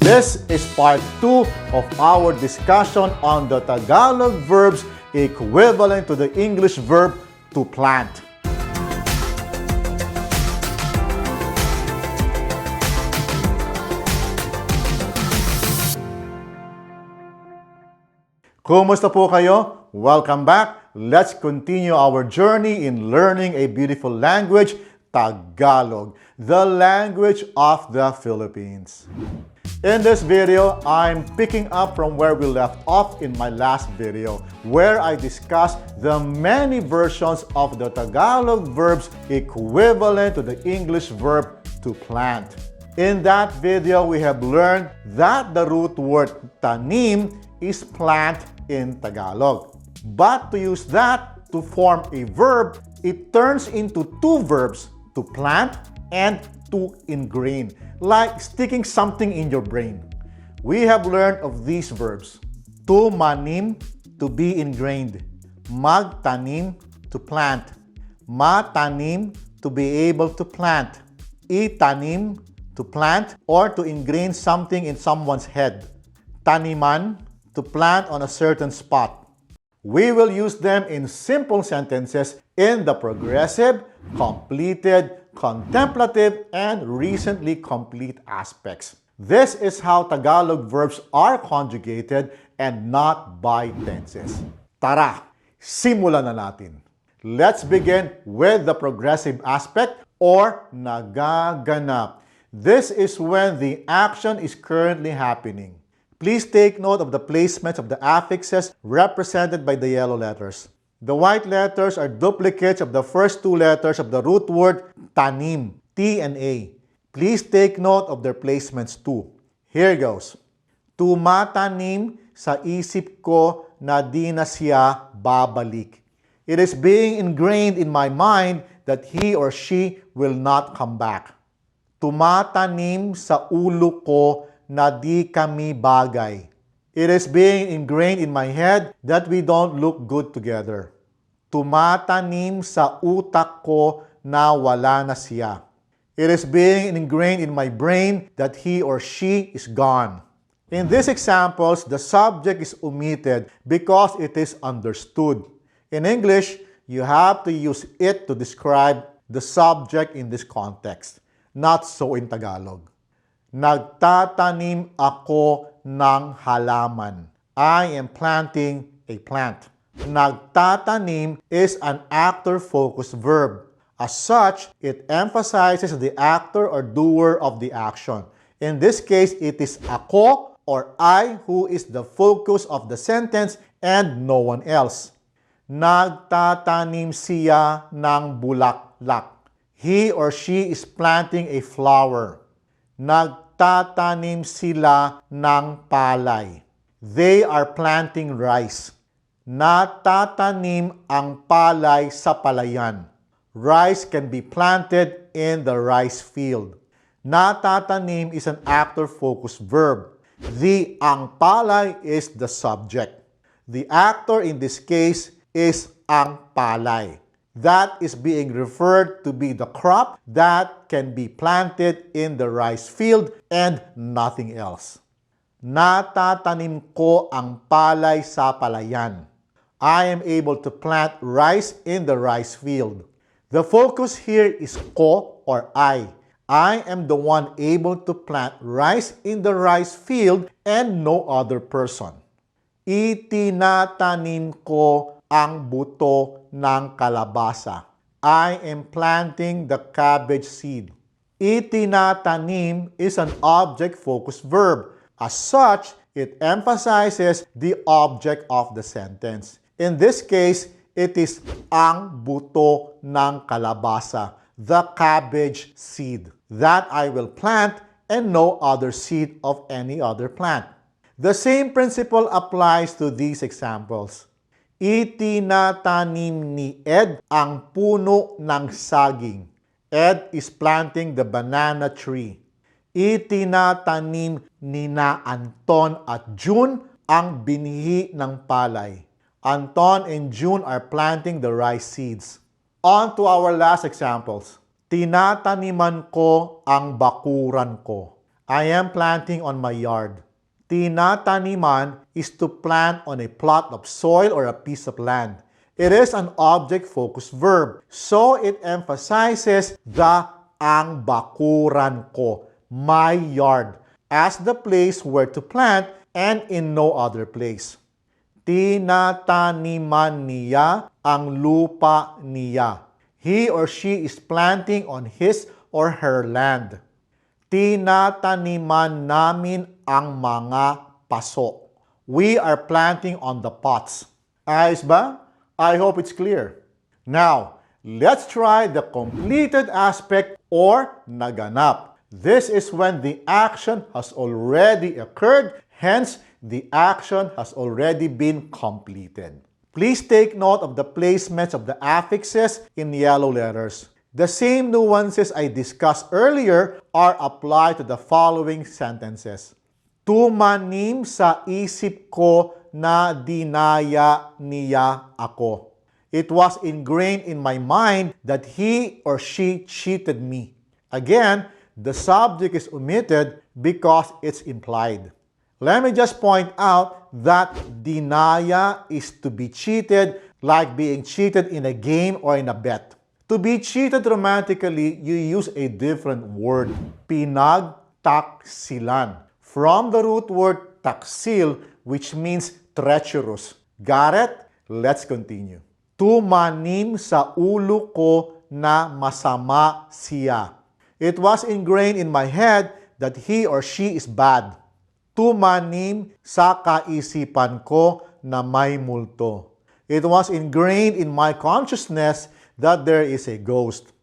This is part 2 of our discussion on the Tagalog verbs equivalent to the English verb to plant. Kumusta po kayo? Welcome back. Let's continue our journey in learning a beautiful language, Tagalog, the language of the Philippines. In this video, I'm picking up from where we left off in my last video, where I discussed the many versions of the Tagalog verbs equivalent to the English verb to plant. In that video, we have learned that the root word TANIM is plant in Tagalog. But to use that to form a verb, it turns into two verbs, to plant and to ingrain, like sticking something in your brain. We have learned of these verbs. TUMANIM, to be ingrained. MAGTANIM, to plant. MATANIM, to be able to plant. ITANIM, to plant or to ingrain something in someone's head. TANIMAN, to plant on a certain spot. We will use them in simple sentences in the progressive, completed, contemplative, and recently complete aspects. This is how Tagalog verbs are conjugated and not by tenses. Tara, simulan na natin. Let's begin with the progressive aspect or nagaganap. This is when the action is currently happening. Please take note of the placements of the affixes represented by the yellow letters. The white letters are duplicates of the first two letters of the root word TANIM, T and A. Please take note of their placements too. Here goes. Tumatanim sa isip ko na di na siya babalik. It is being ingrained in my mind that he or she will not come back. Tumatanim sa ulo ko na di kami bagay. It is being ingrained in my head that we don't look good together. Tumatanim sa utak ko na wala na siya. It is being ingrained in my brain that he or she is gone. In these examples, the subject is omitted because it is understood. In English, you have to use it to describe the subject in this context. Not so in Tagalog. Nagtatanim ako ng halaman. I am planting a plant. Nagtatanim is an actor-focused verb. As such, it emphasizes the actor or doer of the action. In this case, it is ako or I who is the focus of the sentence and no one else. Nagtatanim siya ng bulaklak. He or she is planting a flower. Nagtatanim sila ng palay. They are planting rice. Natatanim ang palay sa palayan. Rice can be planted in the rice field. Natatanim is an actor-focused verb. The ang palay is the subject. The actor in this case is ang palay. That is being referred to be the crop that can be planted in the rice field and nothing else. Natatanim ko ang palay sa palayan. I am able to plant rice in the rice field. The focus here is ko or I. I am the one able to plant rice in the rice field and no other person. Itinatanim ko ang buto ng kalabasa. I am planting the cabbage seed. Itinatanim is an object-focused verb. As such, it emphasizes the object of the sentence. In this case, it is ang buto ng kalabasa, the cabbage seed, that I will plant and no other seed of any other plant. The same principle applies to these examples. Itinatanim ni Ed ang puno ng saging. Ed is planting the banana tree. Itinatanim ni na Anton at June ang binhi ng palay. Anton and June are planting the rice seeds. On to our last examples. Tinataniman ko ang bakuran ko. I am planting on my yard. Tinataniman is to plant on a plot of soil or a piece of land. It is an object-focused verb, so it emphasizes the ang bakuran ko, my yard, as the place where to plant and in no other place. Tinataniman niya ang lupa niya. He or she is planting on his or her land. Tinataniman namin ang mga paso. We are planting on the pots. Ayos ba? I hope it's clear. Now, let's try the completed aspect or naganap. This is when the action has already occurred, hence the action has already been completed. Please take note of the placements of the affixes in yellow letters. The same nuances I discussed earlier are applied to the following sentences. Tumanim sa isip ko na dinaya niya ako. It was ingrained in my mind that he or she cheated me. Again, the subject is omitted because it's implied. Let me just point out that dinaya is to be cheated like being cheated in a game or in a bet. To be cheated romantically, you use a different word, pinagtaksilan, from the root word taksil, which means treacherous. Got it? Let's continue. Tumanim sa ulo ko na masama siya. It was ingrained in my head that he or she is bad. Tumanim sa kaisipan ko na may multo. It was ingrained in my consciousness that there is a ghost.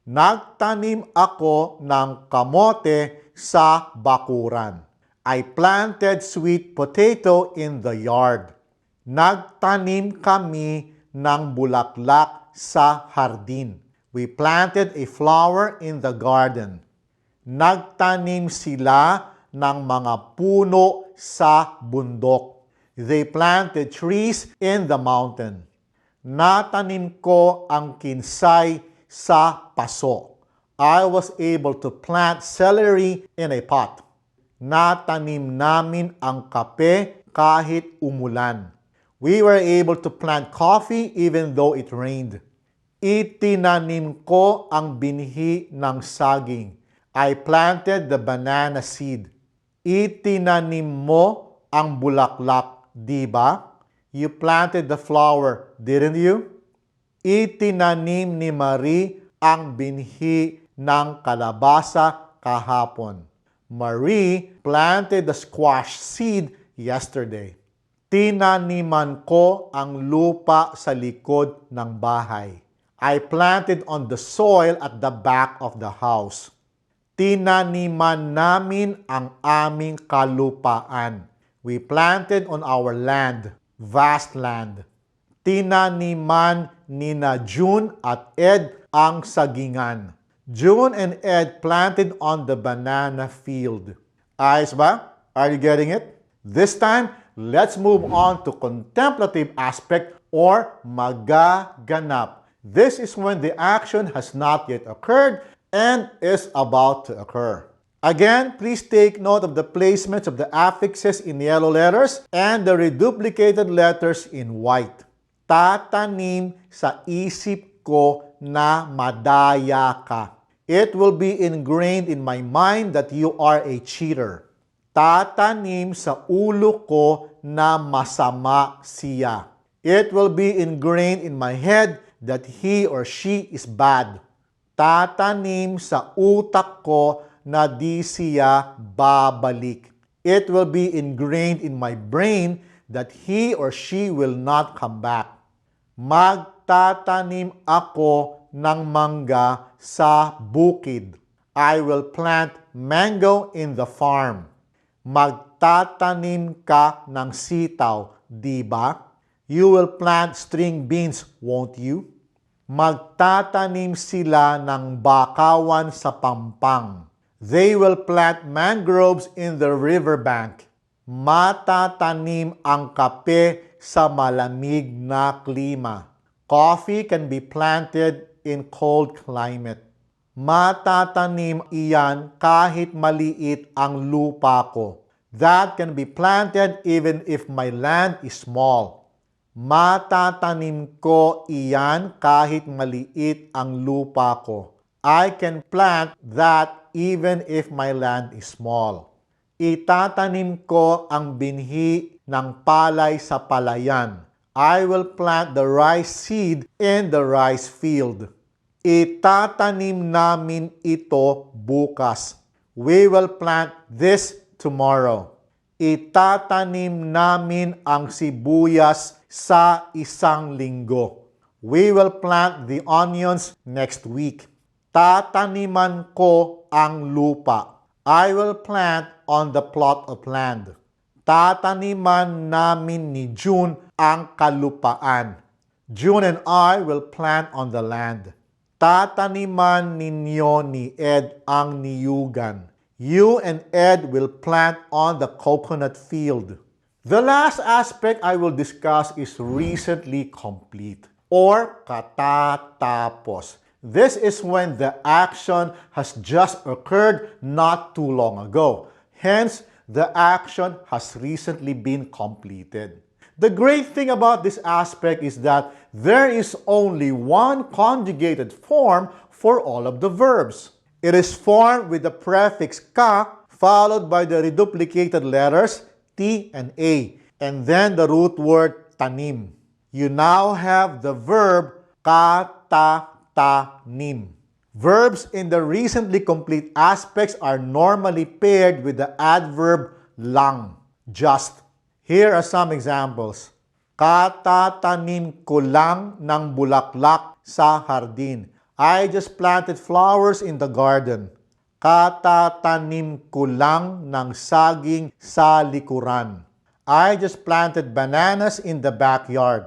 Nagtanim ako ng kamote sa bakuran. I planted sweet potato in the yard. Nagtanim kami ng bulaklak sa hardin. We planted a flower in the garden. Nagtanim sila ng mga puno sa bundok. They planted trees in the mountain. Natanim ko ang kinsay sa paso. I was able to plant celery in a pot. Natanim namin ang kape kahit umulan. We were able to plant coffee even though it rained. Itinanim ko ang binhi ng saging. I planted the banana seed. Itinanim mo ang bulaklak, di ba? You planted the flower, didn't you? Itinanim ni Marie ang binhi ng kalabasa kahapon. Marie planted the squash seed yesterday. Tinaniman ko ang lupa sa likod ng bahay. I planted on the soil at the back of the house. Tinaniman namin ang aming kalupaan. We planted on our land. Vast land. Tinaniman nina June at Ed ang sagingan. June and Ed planted on the banana field. Ayos ba? Are you getting it? This time, let's move on to contemplative aspect or magaganap. This is when the action has not yet occurred and is about to occur. Again, please take note of the placements of the affixes in yellow letters and the reduplicated letters in white. Tatanim sa isip ko na madaya ka. It will be ingrained in my mind that you are a cheater. Tatanim sa ulo ko na masama siya. It will be ingrained in my head that he or she is bad. Tatanim sa utak ko na di siya babalik. It will be ingrained in my brain that he or she will not come back. Magtatanim ako ng mangga sa bukid. I will plant mango in the farm. Magtatanim ka ng sitaw, di ba? You will plant string beans, won't you? Magtatanim sila ng bakawan sa pampang. They will plant mangroves in the riverbank. Matatanim ang kape sa malamig na klima. Coffee can be planted in cold climate. Matatanim iyan kahit maliit ang lupa ko. That can be planted even if my land is small. Matatanim ko iyan kahit maliit ang lupa ko. I can plant that even if my land is small. Itatanim ko ang binhi ng palay sa palayan. I will plant the rice seed in the rice field. Itatanim namin ito bukas. We will plant this tomorrow. Itatanim namin ang sibuyas sa isang linggo. We will plant the onions next week. Tataniman ko ang lupa. I will plant on the plot of land. Tataniman namin ni June ang kalupaan. June and I will plant on the land. Tataniman ninyo ni Ed ang niyugan. You and Ed will plant on the coconut field. The last aspect I will discuss is recently complete or katatapos. This is when the action has just occurred not too long ago. Hence, the action has recently been completed. The great thing about this aspect is that there is only one conjugated form for all of the verbs. It is formed with the prefix ka followed by the reduplicated letters T and A, and then the root word tanim. You now have the verb TANIM. Verbs in the recently complete aspects are normally paired with the adverb lang, just. Here are some examples. Katatanim ko lang ng bulaklak sa hardin. I just planted flowers in the garden. Katatanim ko lang ng saging sa likuran. I just planted bananas in the backyard.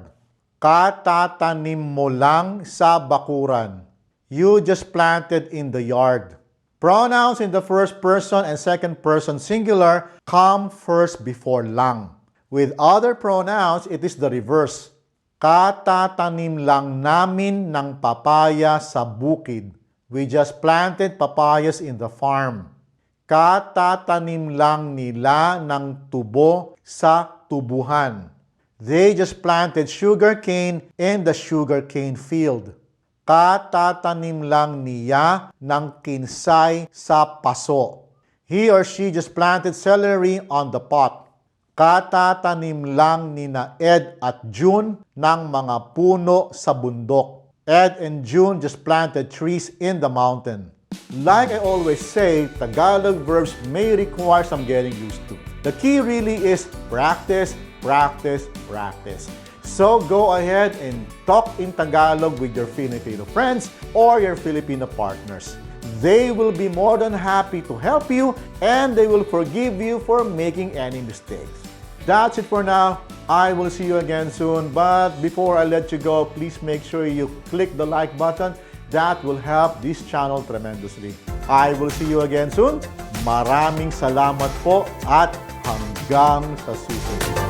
Katatanim mo lang sa bakuran. You just planted in the yard. Pronouns in the first person and second person singular come first before lang. With other pronouns, it is the reverse. Katatanim lang namin ng papaya sa bukid. We just planted papayas in the farm. Katatanim lang nila ng tubo sa tubuhan. They just planted sugarcane in the sugarcane field. Katatanim lang niya ng kinsay sa paso. He or she just planted celery on the pot. Katatanim lang nina Ed at June ng mga puno sa bundok. Ed and June just planted trees in the mountain. Like I always say, Tagalog verbs may require some getting used to. The key really is practice, practice, practice. So go ahead and talk in Tagalog with your Filipino friends or your Filipino partners. They will be more than happy to help you and they will forgive you for making any mistakes. That's it for now. I will see you again soon. But before I let you go, please make sure you click the like button. That will help this channel tremendously. I will see you again soon. Maraming salamat po at hanggang sa susunod.